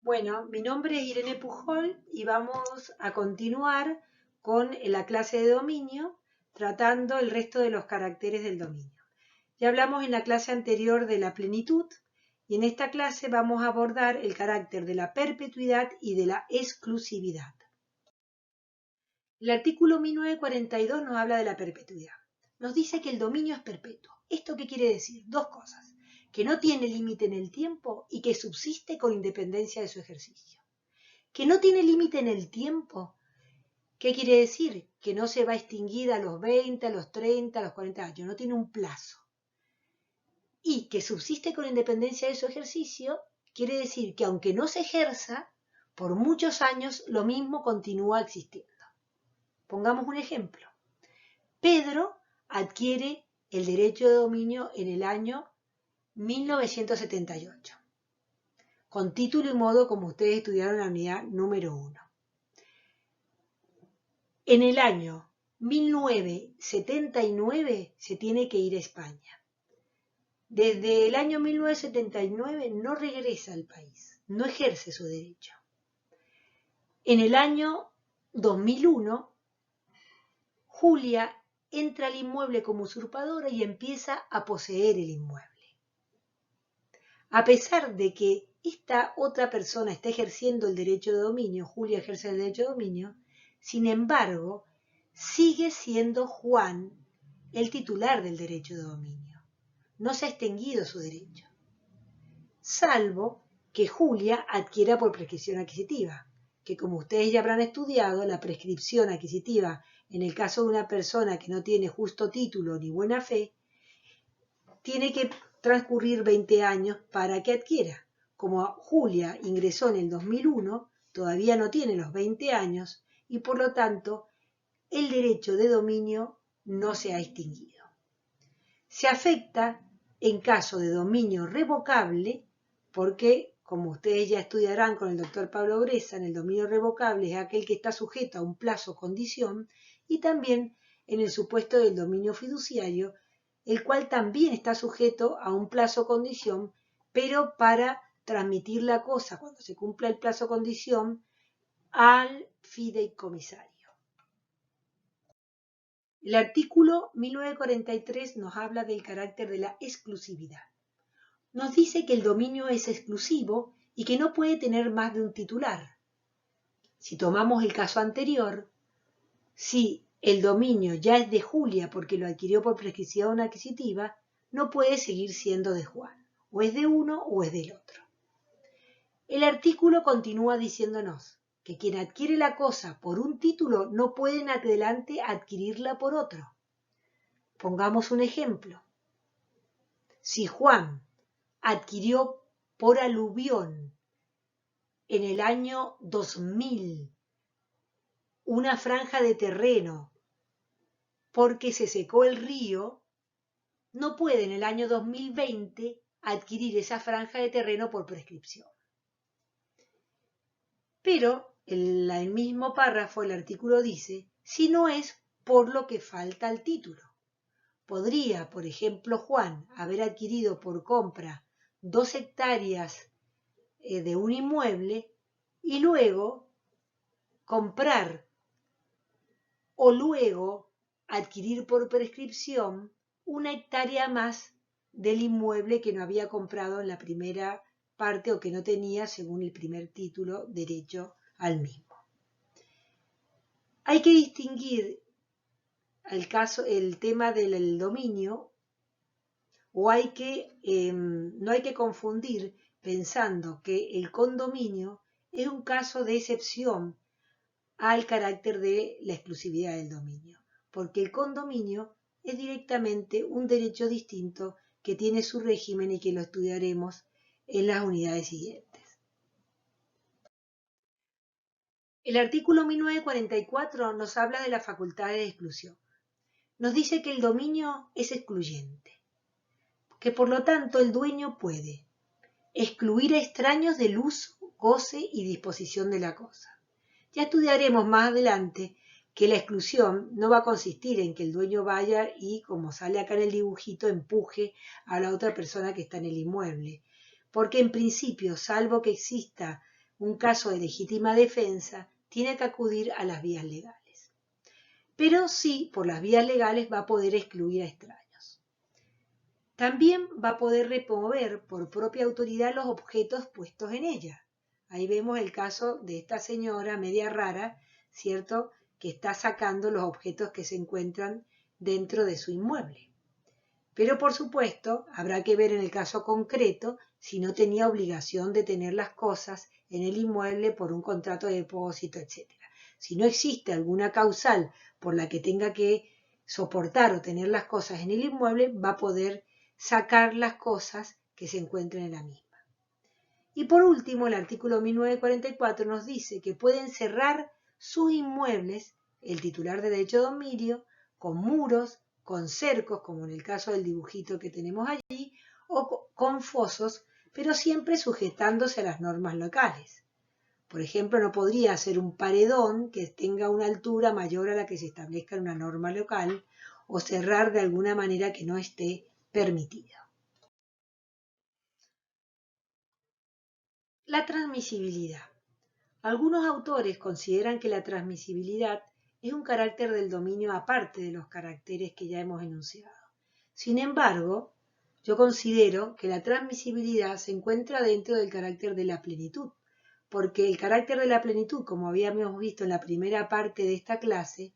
Bueno, mi nombre es Irene Pujol y vamos a continuar con la clase de dominio, tratando el resto de los caracteres del dominio. Ya hablamos en la clase anterior de la plenitud y en esta clase vamos a abordar el carácter de la perpetuidad y de la exclusividad. El artículo 1942 nos habla de la perpetuidad. Nos dice que el dominio es perpetuo. ¿Esto qué quiere decir? Dos cosas: que no tiene límite en el tiempo y que subsiste con independencia de su ejercicio. Que no tiene límite en el tiempo, ¿qué quiere decir? Que no se va a extinguir a los 20, a los 30, a los 40 años, no tiene un plazo. Y que subsiste con independencia de su ejercicio, quiere decir que aunque no se ejerza, por muchos años lo mismo continúa existiendo. Pongamos un ejemplo. Pedro adquiere el derecho de dominio en el año 1978, con título y modo como ustedes estudiaron en la unidad número 1. En el año 1979 se tiene que ir a España. Desde el año 1979 no regresa al país, no ejerce su derecho. En el año 2001, Julia entra al inmueble como usurpadora y empieza a poseer el inmueble. A pesar de que esta otra persona está ejerciendo el derecho de dominio, Julia ejerce el derecho de dominio, sin embargo, sigue siendo Juan el titular del derecho de dominio. No se ha extinguido su derecho, salvo que Julia adquiera por prescripción adquisitiva, que como ustedes ya habrán estudiado, la prescripción adquisitiva en el caso de una persona que no tiene justo título ni buena fe, tiene que transcurrir 20 años para que adquiera. Como Julia ingresó en el 2001, todavía no tiene los 20 años y por lo tanto el derecho de dominio no se ha extinguido. Se afecta en caso de dominio revocable porque, como ustedes ya estudiarán con el doctor Pablo Grezan, el dominio revocable es aquel que está sujeto a un plazo o condición, y también en el supuesto del dominio fiduciario, el cual también está sujeto a un plazo o condición, pero para transmitir la cosa cuando se cumpla el plazo o condición al fideicomisario. El artículo 1943 nos habla del carácter de la exclusividad. Nos dice que el dominio es exclusivo y que no puede tener más de un titular. Si tomamos el caso anterior, si el dominio ya es de Julia porque lo adquirió por prescripción adquisitiva, no puede seguir siendo de Juan. O es de uno o es del otro. El artículo continúa diciéndonos que quien adquiere la cosa por un título no puede en adelante adquirirla por otro. Pongamos un ejemplo. Si Juan adquirió por aluvión en el año 2000 una franja de terreno porque se secó el río, no puede en el año 2020 adquirir esa franja de terreno por prescripción. Pero en el mismo párrafo el artículo dice, si no es por lo que falta al título. Podría, por ejemplo, Juan haber adquirido por compra 2 hectáreas de un inmueble y luego comprar o luego adquirir por prescripción 1 hectárea más del inmueble que no había comprado en la primera parte o que no tenía, según el primer título, derecho al mismo. Hay que distinguir el tema del dominio o no hay que confundir pensando que el condominio es un caso de excepción al carácter de la exclusividad del dominio, porque el condominio es directamente un derecho distinto que tiene su régimen y que lo estudiaremos en las unidades siguientes. El artículo 1944 nos habla de la facultad de exclusión. Nos dice que el dominio es excluyente, que por lo tanto el dueño puede excluir a extraños del uso, goce y disposición de la cosa. Ya estudiaremos más adelante que la exclusión no va a consistir en que el dueño vaya y, como sale acá en el dibujito, empuje a la otra persona que está en el inmueble. Porque en principio, salvo que exista un caso de legítima defensa, tiene que acudir a las vías legales. Pero sí, por las vías legales va a poder excluir a extraños. También va a poder remover por propia autoridad los objetos puestos en ella. Ahí vemos el caso de esta señora media rara, ¿cierto?, que está sacando los objetos que se encuentran dentro de su inmueble. Pero por supuesto, habrá que ver en el caso concreto si no tenía obligación de tener las cosas en el inmueble por un contrato de depósito, etc. Si no existe alguna causal por la que tenga que soportar o tener las cosas en el inmueble, va a poder sacar las cosas que se encuentren en la misma. Y por último, el artículo 1944 nos dice que pueden cerrar sus inmuebles el titular de derecho de dominio con muros, con cercos, como en el caso del dibujito que tenemos allí, o con fosos, pero siempre sujetándose a las normas locales. Por ejemplo, no podría ser un paredón que tenga una altura mayor a la que se establezca en una norma local o cerrar de alguna manera que no esté permitido. La transmisibilidad. Algunos autores consideran que la transmisibilidad es un carácter del dominio aparte de los caracteres que ya hemos enunciado. Sin embargo, yo considero que la transmisibilidad se encuentra dentro del carácter de la plenitud, porque el carácter de la plenitud, como habíamos visto en la primera parte de esta clase,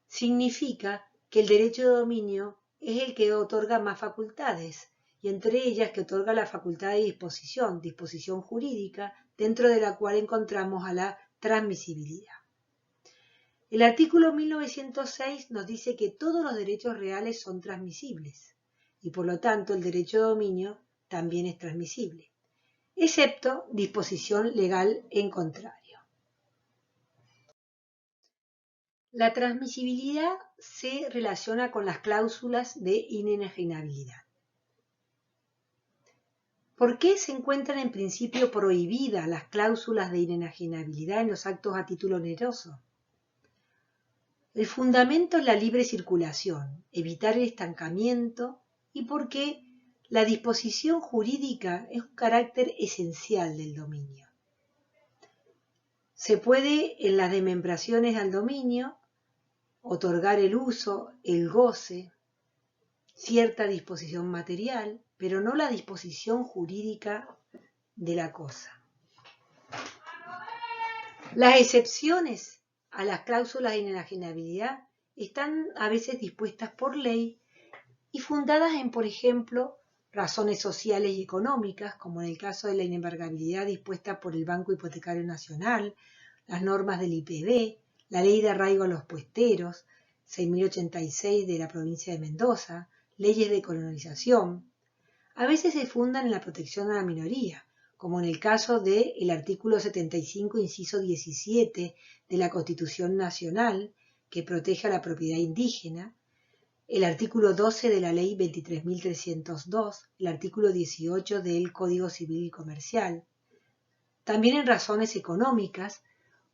significa que el derecho de dominio es el que otorga más facultades, y entre ellas que otorga la facultad de disposición jurídica, dentro de la cual encontramos a la transmisibilidad. El artículo 1906 nos dice que todos los derechos reales son transmisibles, y por lo tanto el derecho de dominio también es transmisible, excepto disposición legal en contrario. La transmisibilidad se relaciona con las cláusulas de inenajenabilidad. ¿Por qué se encuentran en principio prohibidas las cláusulas de inenajenabilidad en los actos a título oneroso? El fundamento es la libre circulación, evitar el estancamiento y porque la disposición jurídica es un carácter esencial del dominio. Se puede, en las desmembraciones al dominio, otorgar el uso, el goce, cierta disposición material, pero no la disposición jurídica de la cosa. Las excepciones a las cláusulas de inenajenabilidad están a veces dispuestas por ley y fundadas en, por ejemplo, razones sociales y económicas, como en el caso de la inembargabilidad dispuesta por el Banco Hipotecario Nacional, las normas del IPB, la Ley de Arraigo a los Puesteros, 6.086 de la provincia de Mendoza, leyes de colonización. A veces se fundan en la protección a la minoría, como en el caso del artículo 75, inciso 17 de la Constitución Nacional, que protege a la propiedad indígena, el artículo 12 de la Ley 23.302, el artículo 18 del Código Civil y Comercial. También en razones económicas,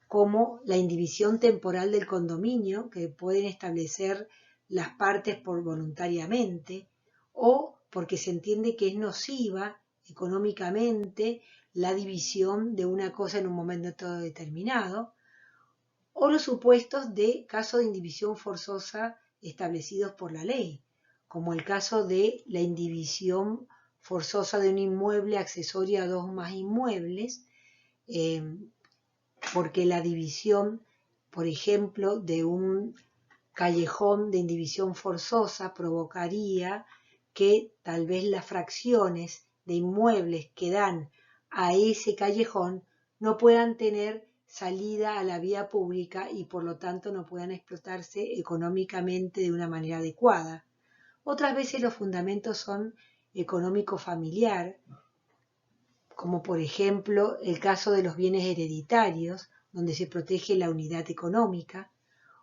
como la indivisión temporal del condominio, que pueden establecer las partes por voluntariamente, o porque se entiende que es nociva económicamente la división de una cosa en un momento determinado, o los supuestos de caso de indivisión forzosa establecidos por la ley, como el caso de la indivisión forzosa de un inmueble accesorio a dos o más inmuebles, porque la división, por ejemplo, de un callejón de indivisión forzosa provocaría que tal vez las fracciones de inmuebles que dan a ese callejón no puedan tener salida a la vía pública y por lo tanto no puedan explotarse económicamente de una manera adecuada. Otras veces los fundamentos son económico-familiar, como por ejemplo el caso de los bienes hereditarios, donde se protege la unidad económica,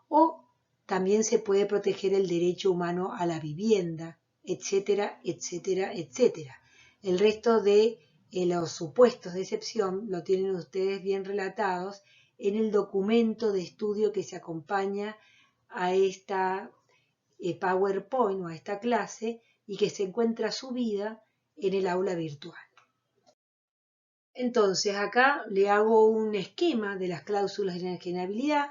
o también se puede proteger el derecho humano a la vivienda, etcétera, etcétera, etcétera. El resto de los supuestos de excepción lo tienen ustedes bien relatados en el documento de estudio que se acompaña a esta PowerPoint o a esta clase y que se encuentra subida en el aula virtual. Entonces acá le hago un esquema de las cláusulas de inajenabilidad.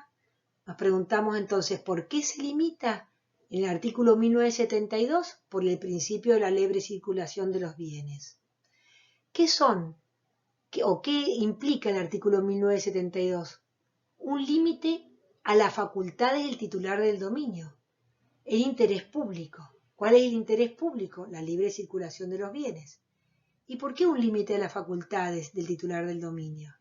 Nos preguntamos entonces por qué se limita en el artículo 1972 por el principio de la libre circulación de los bienes. ¿Qué son o qué implica el artículo 1972? Un límite a las facultades del titular del dominio, el interés público. ¿Cuál es el interés público? La libre circulación de los bienes. ¿Y por qué un límite a las facultades del titular del dominio?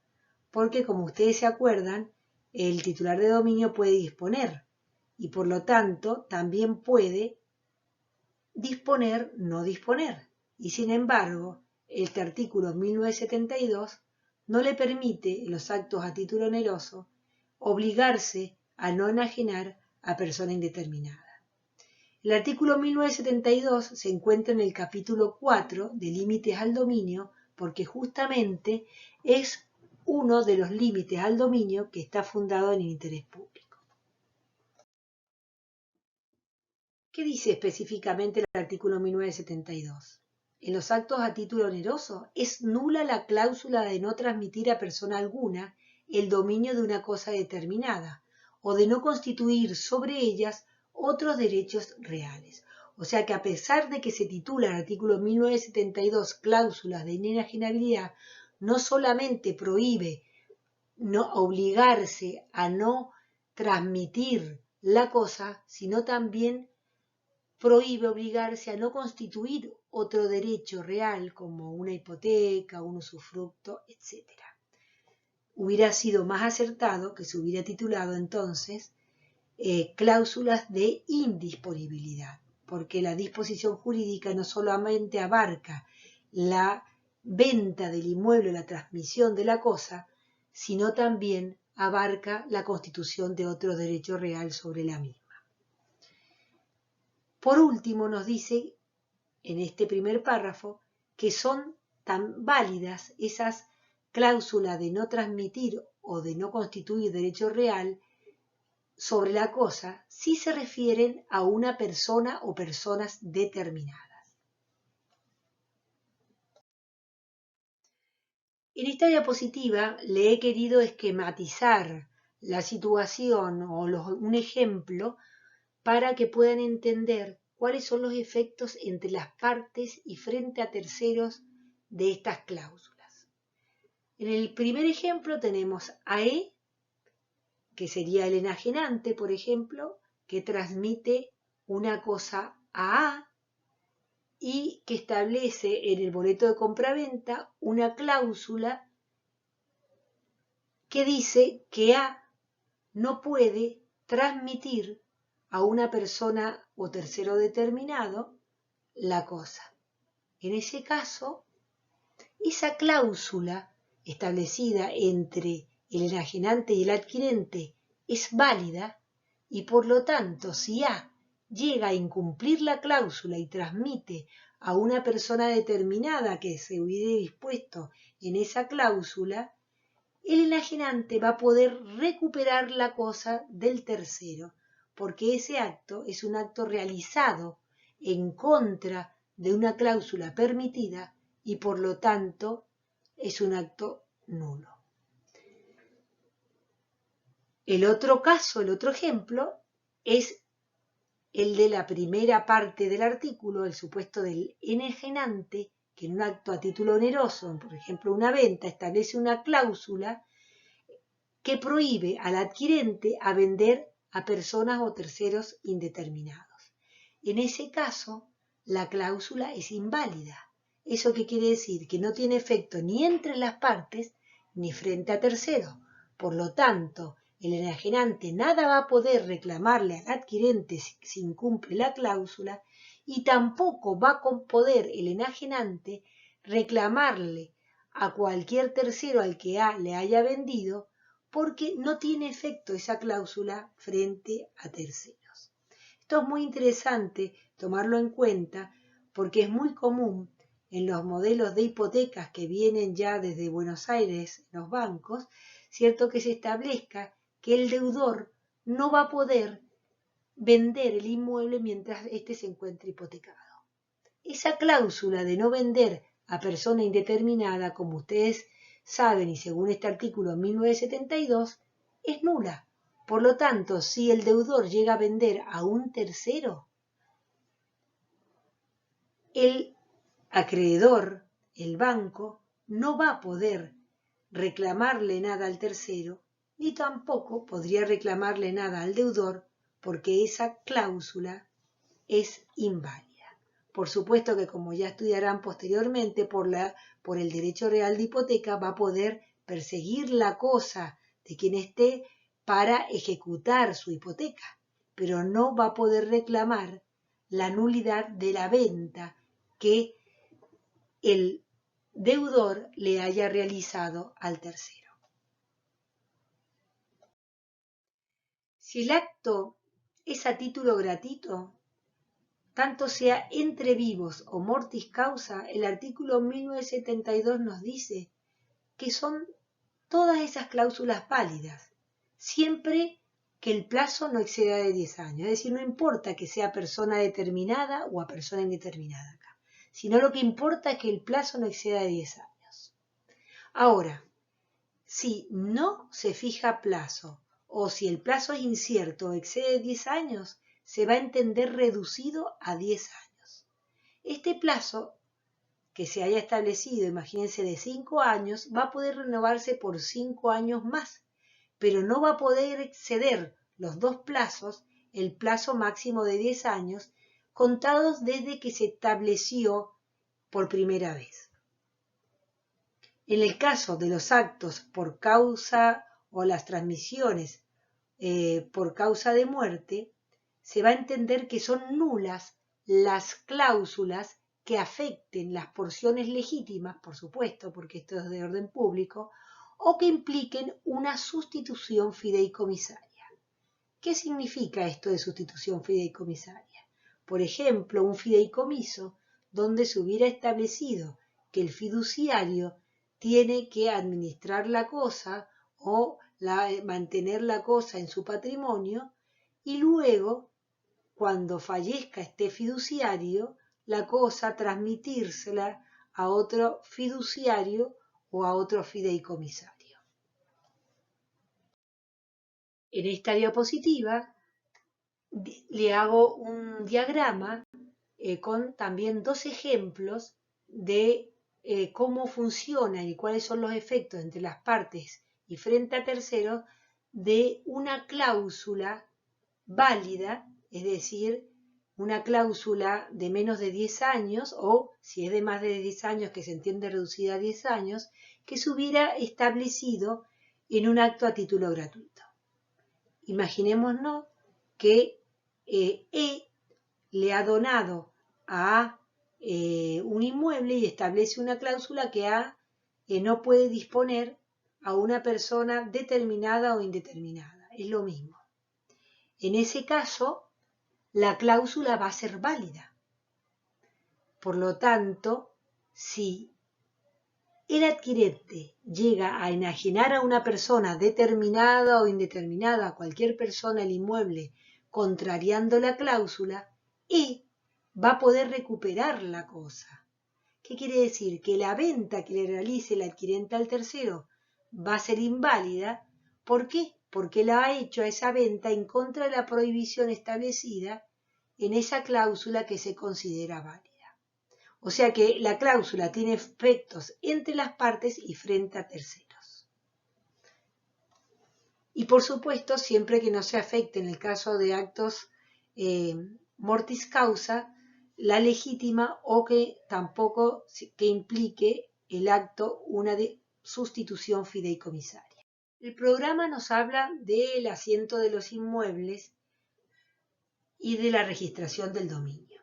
Porque, como ustedes se acuerdan, el titular de dominio puede disponer y por lo tanto también puede disponer, no disponer. Y sin embargo, este artículo 1972 no le permite en los actos a título oneroso obligarse a no enajenar a persona indeterminada. El artículo 1972 se encuentra en el capítulo 4 de límites al dominio porque justamente es uno de los límites al dominio que está fundado en el interés público. ¿Qué dice específicamente el artículo 1972? En los actos a título oneroso es nula la cláusula de no transmitir a persona alguna el dominio de una cosa determinada o de no constituir sobre ellas otros derechos reales. O sea que a pesar de que se titula el artículo 1972 cláusulas de inajenabilidad, no solamente prohíbe no obligarse a no transmitir la cosa, sino también prohíbe obligarse a no constituir otro derecho real como una hipoteca, un usufructo, etc. Hubiera sido más acertado que se hubiera titulado entonces cláusulas de indisponibilidad, porque la disposición jurídica no solamente abarca la venta del inmueble o la transmisión de la cosa, sino también abarca la constitución de otro derecho real sobre la misma. Por último, nos dice en este primer párrafo que son tan válidas esas cláusulas de no transmitir o de no constituir derecho real sobre la cosa si se refieren a una persona o personas determinadas. En esta diapositiva le he querido esquematizar la situación o un ejemplo para que puedan entender cuáles son los efectos entre las partes y frente a terceros de estas cláusulas. En el primer ejemplo tenemos a E, que sería el enajenante, por ejemplo, que transmite una cosa a A y que establece en el boleto de compraventa una cláusula que dice que A no puede transmitir a una persona o tercero determinado la cosa. En ese caso, esa cláusula establecida entre el enajenante y el adquirente es válida y por lo tanto si A llega a incumplir la cláusula y transmite a una persona determinada que se hubiera dispuesto en esa cláusula, el enajenante va a poder recuperar la cosa del tercero, porque ese acto es un acto realizado en contra de una cláusula permitida y por lo tanto es un acto nulo. El otro caso, el otro ejemplo, es el de la primera parte del artículo, el supuesto del enajenante, que en un acto a título oneroso, por ejemplo una venta, establece una cláusula que prohíbe al adquirente a vender a personas o terceros indeterminados. En ese caso, la cláusula es inválida. ¿Eso qué quiere decir? Que no tiene efecto ni entre las partes ni frente a terceros. Por lo tanto, el enajenante nada va a poder reclamarle al adquirente si incumple la cláusula y tampoco va a poder el enajenante reclamarle a cualquier tercero al que le haya vendido porque no tiene efecto esa cláusula frente a terceros. Esto es muy interesante tomarlo en cuenta porque es muy común en los modelos de hipotecas que vienen ya desde Buenos Aires, los bancos, cierto que se establezca que el deudor no va a poder vender el inmueble mientras éste se encuentre hipotecado. Esa cláusula de no vender a persona indeterminada, como ustedes saben, y según este artículo 1972, es nula. Por lo tanto, si el deudor llega a vender a un tercero, el acreedor, el banco, no va a poder reclamarle nada al tercero, ni tampoco podría reclamarle nada al deudor, porque esa cláusula es inválida. Por supuesto que, como ya estudiarán posteriormente, por el derecho real de hipoteca va a poder perseguir la cosa de quien esté para ejecutar su hipoteca, pero no va a poder reclamar la nulidad de la venta que el deudor le haya realizado al tercero. Si el acto es a título gratuito, tanto sea entre vivos o mortis causa, el artículo 1972 nos dice que son todas esas cláusulas válidas, siempre que el plazo no exceda de 10 años. Es decir, no importa que sea persona determinada o a persona indeterminada acá, sino lo que importa es que el plazo no exceda de 10 años. Ahora, si no se fija plazo o si el plazo es incierto o excede 10 años, se va a entender reducido a 10 años. Este plazo que se haya establecido, imagínense, de 5 años, va a poder renovarse por 5 años más, pero no va a poder exceder los dos plazos, el plazo máximo de 10 años, contados desde que se estableció por primera vez. En el caso de los actos por causa o las transmisiones por causa de muerte, se va a entender que son nulas las cláusulas que afecten las porciones legítimas, por supuesto, porque esto es de orden público, o que impliquen una sustitución fideicomisaria. ¿Qué significa esto de sustitución fideicomisaria? Por ejemplo, un fideicomiso donde se hubiera establecido que el fiduciario tiene que administrar la cosa o mantener la cosa en su patrimonio y luego, cuando fallezca este fiduciario, la cosa transmitírsela a otro fiduciario o a otro fideicomisario. En esta diapositiva le hago un diagrama con también dos ejemplos de cómo funcionan y cuáles son los efectos entre las partes y frente a terceros de una cláusula válida, es decir, una cláusula de menos de 10 años o si es de más de 10 años que se entiende reducida a 10 años, que se hubiera establecido en un acto a título gratuito. Imaginémonos que E le ha donado a un inmueble y establece una cláusula que A no puede disponer a una persona determinada o indeterminada. Es lo mismo. En ese caso, la cláusula va a ser válida. Por lo tanto, si el adquirente llega a enajenar a una persona determinada o indeterminada, a cualquier persona el inmueble, contrariando la cláusula, y va a poder recuperar la cosa. ¿Qué quiere decir? Que la venta que le realice el adquirente al tercero va a ser inválida. ¿Por qué? Porque la ha hecho a esa venta en contra de la prohibición establecida en esa cláusula que se considera válida. O sea que la cláusula tiene efectos entre las partes y frente a terceros. Y por supuesto, siempre que no se afecte en el caso de actos mortis causa, la legítima o que tampoco que implique el acto una de sustitución fideicomisaria. El programa nos habla del asiento de los inmuebles y de la registración del dominio.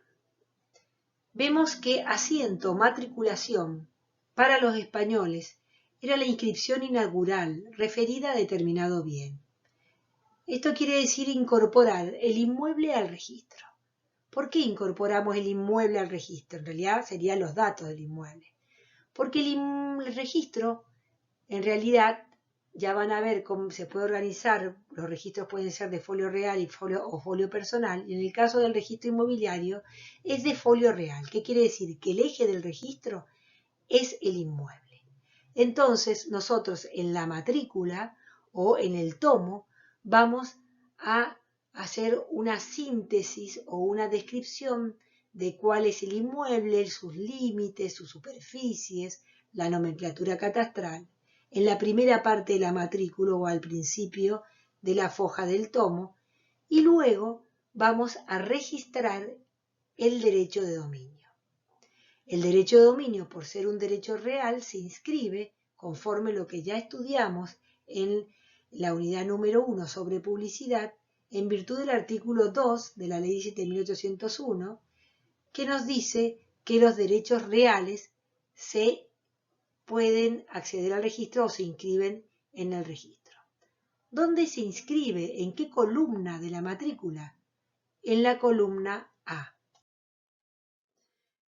Vemos que asiento, matriculación, para los españoles era la inscripción inaugural referida a determinado bien. Esto quiere decir incorporar el inmueble al registro. ¿Por qué incorporamos el inmueble al registro? En realidad serían los datos del inmueble. Porque el registro, en realidad, ya van a ver cómo se puede organizar, los registros pueden ser de folio real o folio personal, y en el caso del registro inmobiliario es de folio real. ¿Qué quiere decir? Que el eje del registro es el inmueble. Entonces nosotros en la matrícula o en el tomo vamos a hacer una síntesis o una descripción de cuál es el inmueble, sus límites, sus superficies, la nomenclatura catastral, en la primera parte de la matrícula o al principio de la foja del tomo, y luego vamos a registrar el derecho de dominio. El derecho de dominio, por ser un derecho real, se inscribe conforme lo que ya estudiamos en la unidad número 1 sobre publicidad, en virtud del artículo 2 de la Ley 17.801, que nos dice que los derechos reales se pueden acceder al registro o se inscriben en el registro. ¿Dónde se inscribe? ¿En qué columna de la matrícula? En la columna A.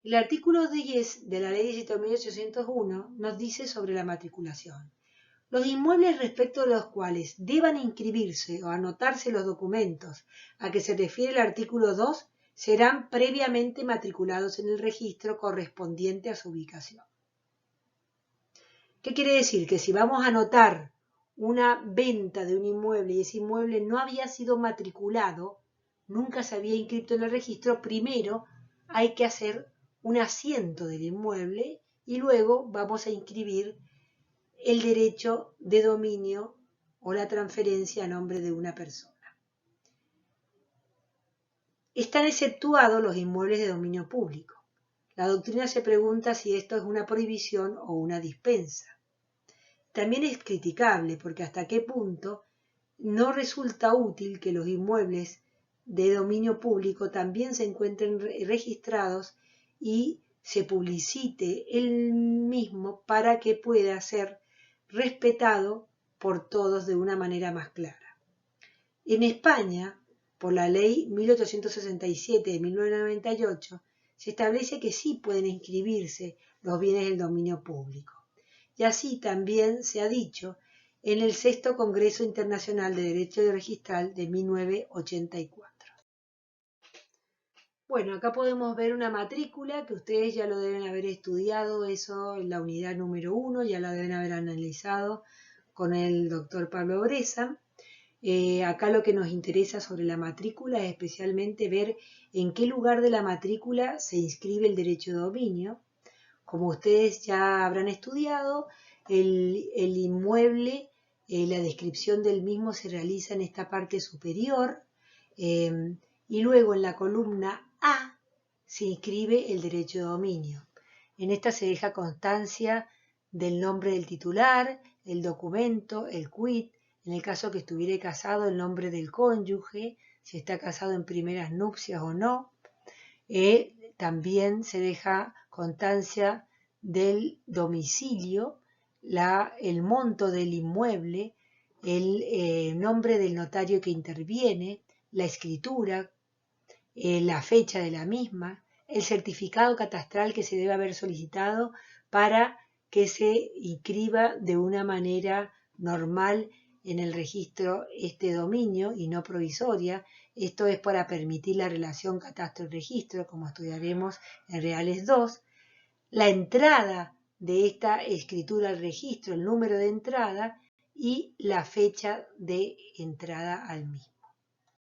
El artículo 10 de la Ley 17.801 nos dice sobre la matriculación. Los inmuebles respecto de los cuales deban inscribirse o anotarse los documentos a que se refiere el artículo 2 serán previamente matriculados en el registro correspondiente a su ubicación. ¿Qué quiere decir? Que si vamos a anotar una venta de un inmueble y ese inmueble no había sido matriculado, nunca se había inscrito en el registro, primero hay que hacer un asiento del inmueble y luego vamos a inscribir el derecho de dominio o la transferencia a nombre de una persona. Están exceptuados los inmuebles de dominio público. La doctrina se pregunta si esto es una prohibición o una dispensa. También es criticable porque hasta qué punto no resulta útil que los inmuebles de dominio público también se encuentren registrados y se publicite el mismo para que pueda ser respetado por todos de una manera más clara. En España, por la Ley 1867 de 1998, se establece que sí pueden inscribirse los bienes del dominio público. Y así también se ha dicho en el VI Congreso Internacional de Derecho Registral de 1984. Bueno, acá podemos ver una matrícula que ustedes ya lo deben haber estudiado, eso en la unidad número 1, ya la deben haber analizado con el doctor Pablo Bresa. Acá lo que nos interesa sobre la matrícula es especialmente ver en qué lugar de la matrícula se inscribe el derecho de dominio. Como ustedes ya habrán estudiado, el inmueble, la descripción del mismo se realiza en esta parte superior y luego en la columna A se inscribe el derecho de dominio. En esta se deja constancia del nombre del titular, el documento, el quit, en el caso que estuviera casado, el nombre del cónyuge, si está casado en primeras nupcias o no. También se deja constancia del domicilio, el monto del inmueble, el nombre del notario que interviene, la escritura, la fecha de la misma, el certificado catastral que se debe haber solicitado para que se inscriba de una manera normal en el registro este dominio y no provisoria. Esto es para permitir la relación catastro-registro, como estudiaremos en Reales 2. La entrada de esta escritura al registro, el número de entrada y la fecha de entrada al mismo.